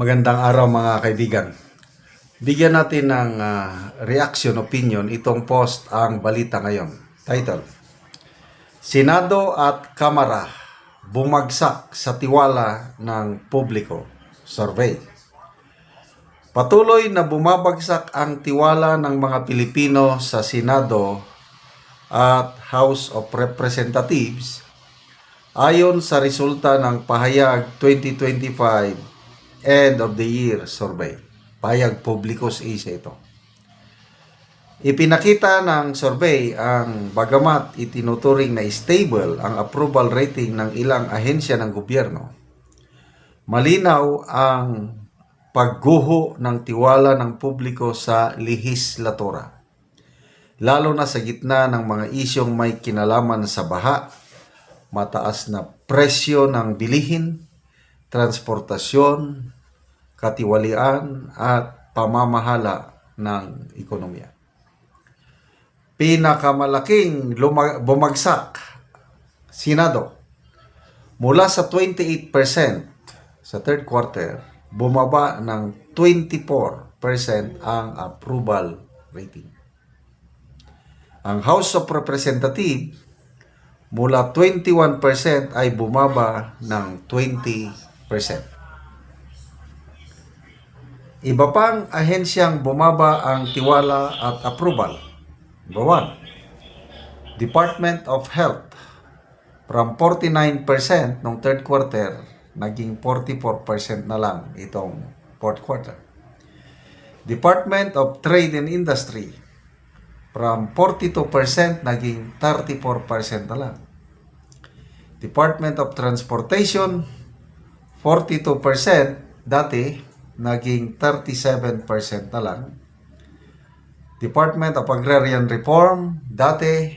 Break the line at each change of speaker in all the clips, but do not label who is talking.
Magandang araw mga kaibigan. Bigyan natin ng reaction, opinion itong post ang balita ngayon. Title: Senado at Kamara bumagsak sa tiwala ng publiko. Survey. Patuloy na bumabagsak ang tiwala ng mga Pilipino sa Senado at House of Representatives ayon sa resulta ng Pahayag 2025 End of the Year Survey. Pahayag Publicos Asia ito. Ipinakita ng survey ang bagamat itinuturing na stable ang approval rating ng ilang ahensya ng gobyerno, malinaw ang pagguho ng tiwala ng publiko sa lehislatura, lalo na sa gitna ng mga isyong may kinalaman sa baha, mataas na presyo ng bilihin, transportasyon, katiwalian at pamamahala ng ekonomiya. Pinakamalaking bumagsak Senado mula sa 28% sa third quarter, bumaba ng 24% ang approval rating. Ang House of Representatives mula 21% ay bumaba ng 20%. Iba pang ahensyang bumaba ang tiwala at approval. Number 1, Department of Health. From 49% noong third quarter, naging 44% na lang itong fourth quarter. Department of Trade and Industry. From 42%, naging 34% na lang. Department of Transportation, 42%, dati naging 37% na lang. Department of Agrarian Reform, dati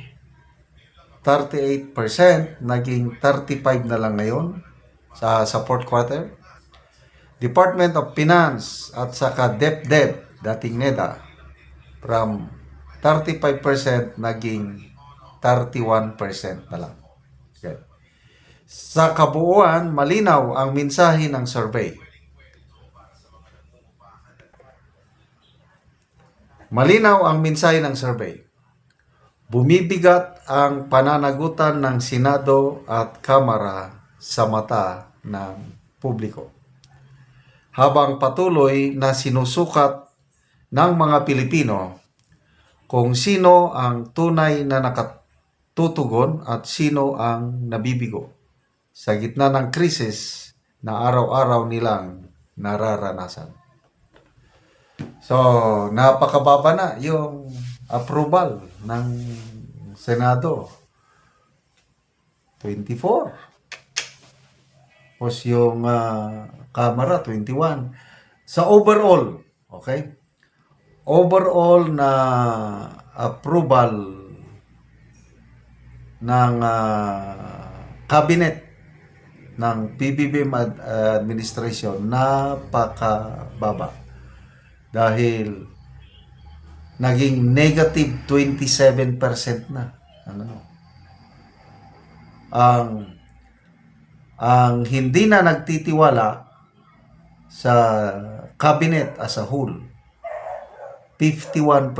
38%, naging 35% na lang ngayon sa fourth quarter. Department of Finance at saka DepEd, dating NEDA, from 35% naging 31% na lang. Okay. Sa kabuuan, malinaw ang mensahe ng survey. Malinaw ang mensahe ng survey. Bumibigat ang pananagutan ng Senado at Kamara sa mata ng publiko, habang patuloy na sinusukat ng mga Pilipino kung sino ang tunay na nakatutugon at sino ang nabibigo sa gitna ng krisis na araw-araw nilang nararanasan. So, napakababa na yung approval ng Senado. 24. Tapos yung Kamara, 21. Sa overall, okay? Overall na approval ng cabinet ng PBBM administration, napakababa. Dahil naging negative 27% na ang hindi na nagtitiwala sa cabinet as a whole, 51%.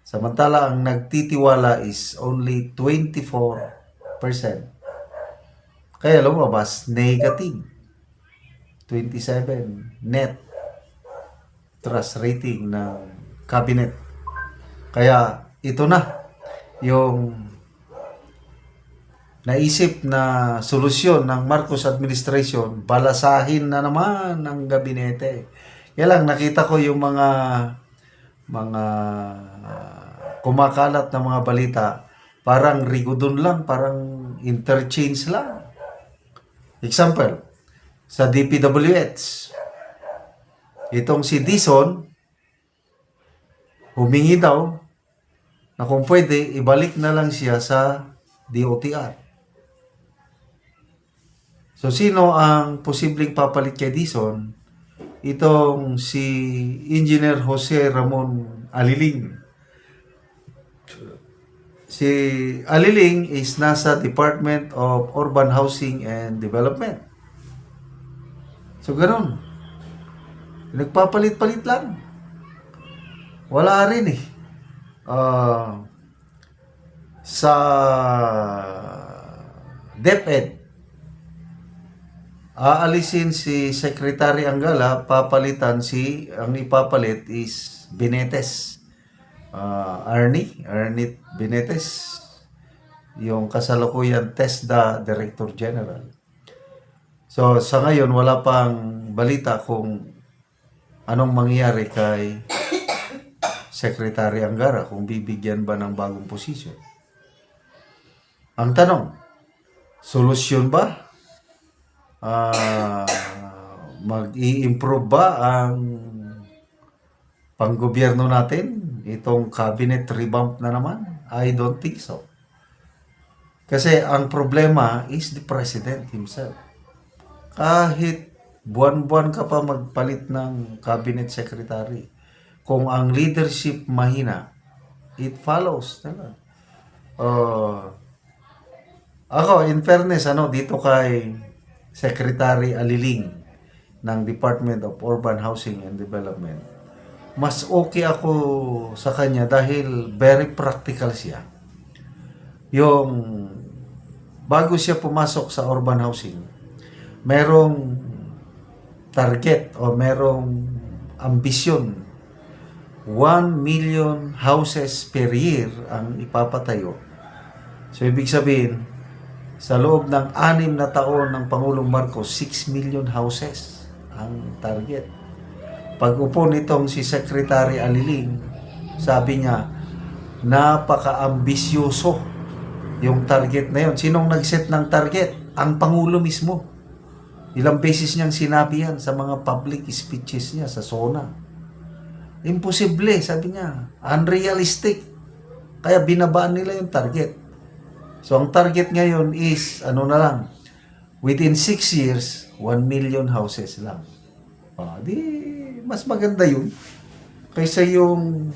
Samantala ang nagtitiwala is only 24%. Kaya lumabas negative 27 net trust rating ng cabinet. Kaya ito na yung naisip na solusyon ng Marcos administration, balasahin na naman ang gabinete. Kaya lang nakita ko yung mga kumakalat na mga balita, parang rigodon lang, parang interchange lang. Example, sa DPWH, itong si Dizon, humingi daw na kung pwede, ibalik na lang siya sa DOTR. So, sino ang posibleng papalit kay Dizon? Itong si Engineer Jose Ramon Aliling. Si Aliling is nasa Department of Urban Housing and Development. So, ganun. Nagpapalit-palit lang. Wala rin eh. Sa DepEd, aalisin si Secretary Angala, papalitan ang ipapalit is Binetes. Arnie Binetes, yung kasalukuyan TESDA Director General. So sa ngayon wala pang balita kung anong mangyayari kay Secretary Angara, kung bibigyan ba ng bagong posisyon. Ang tanong, solusyon ba? Mag-i-improve ba ang panggobyerno natin? Itong cabinet revamp na naman? I don't think so. Kasi ang problema is the president himself. Kahit buwan-buwan ka pa magpalit ng cabinet secretary, kung ang leadership mahina, it follows. Ako, in fairness, dito kay Secretary Aliling ng Department of Urban Housing and Development, mas okay ako sa kanya dahil very practical siya. Yung bago siya pumasok sa urban housing, merong target o merong ambisyon. 1 million houses per year ang ipapatayo. So, ibig sabihin, sa loob ng 6 na taon ng Pangulong Marcos, 6 million houses ang target. Pag-upo nitong si Secretary Aliling, sabi niya, napaka-ambisyoso yung target na yun. Sinong nag-set ng target? Ang Pangulo mismo. Ilang beses niyang sinabi yan sa mga public speeches niya sa SONA. Imposible, sabi niya. Unrealistic. Kaya binabaan nila yung target. So, ang target ngayon is, within 6 years, 1 million houses lang. Di, mas maganda yun. Kaysa yung,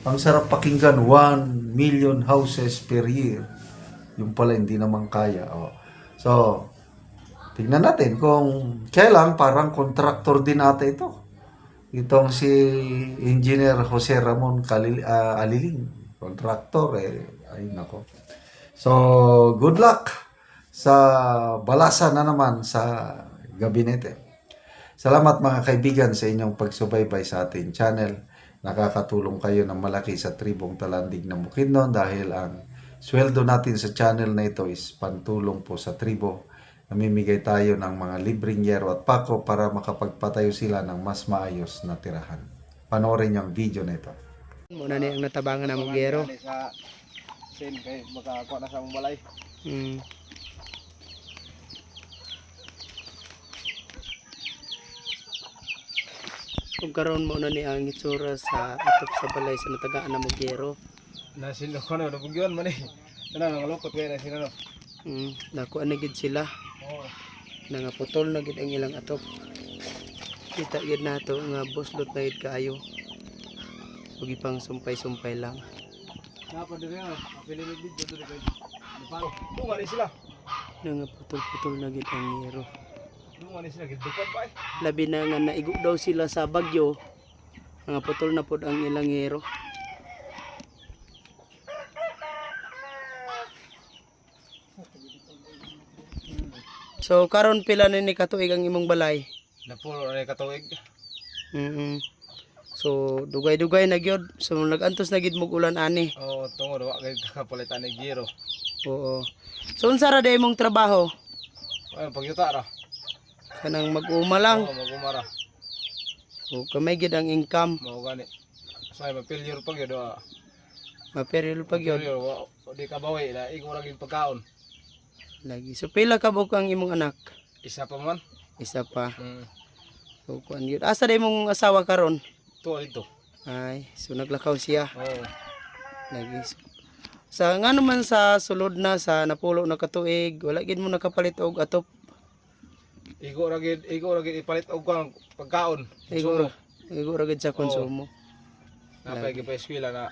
ang sarap pakinggan, 1 million houses per year. Yung pala, hindi naman kaya. So, tingnan natin kung kailan parang contractor din natin ito. Itong si Engineer Jose Ramon Aliling, contractor ay nako. So, good luck sa balasa na naman sa gabinete. Salamat mga kaibigan sa inyong pagsubaybay sa ating channel. Nakakatulong kayo ng malaki sa tribong Talandig ng Bukidnon dahil ang sweldo natin sa channel na ito is pantulong po sa tribo. Namimigay tayo ng mga libreng yero at pako para makapagpatayo sila ng mas maayos na tirahan. Panoorin niyo ang video na ito.
Muna ni ang natabangan ng gero.
Sa sin kay makakuha na sa mong balay.
Kung karon mo na ni ang itsura sa atop sa balay sa natagaan ng gero.
Nasin ko na bugyon man eh. Kana nang lokot kay na sila no.
Nakuha na gid sila. Nangaputol na gid ang ilang atop. Kita gid nato nga boslot na gid kaayo. Ug ipang sumpay-sumpay lang.
Dapat dire na, pili video dire kay. Palo. Tunga ni sila.
Nangaputol-putol na gid ang gero.
Tunga ni sila gid dukan pa eh.
Labi na nga naigo daw sila sa bagyo. Nangaputol na pod ang ilang gero. So karon pila na ni katuig ang imong balay?
Napulo na katuig.
So dugay-dugay na gyud. So nagantos na gid mog ulan ani.
Oo, tungod wa kay kakapalitan ni giro.
Oo. So unsa ra day mong trabaho?
Ay pagyuta ra.
Kanang mag-uma lang.
Oo, magumara.
O kamay gid ang income.
Mao gani. Say mapilyor pag yun.
Maperil pa gyud.
Di ka bawi na igo ra gid pagkaon.
Lagi. So pila ka buok ang imong anak?
Isa pa man.
Isa pa. So kuan gyud. Asa day mong asawa karon?
Tuwa dito.
Ay, so naglakaw siya.
Oo.
Lagi. Sa ngano man sa sulod na sa napulo na katuig, wala gid mo nakapalit og atop.
Igo ra gid ipalit og kuang pagkaon.
Igo ra gid sa konsumo.
Napay gid pa eskwela na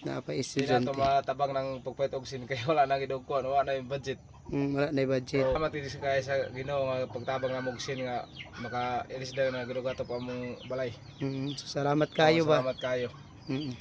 na pa
Hindi na
estudyante.
ito matabang ng pagpahit og sin kay wala na gidugkon, wala na yung budget.
Wala na budget.
Salamat din sa kaya sa Ginoo nga pagtabang na mong sin nga maka ilis daw na gidugato pa mong balay.
So, salamat kayo ba?
Salamat kayo.
Mm.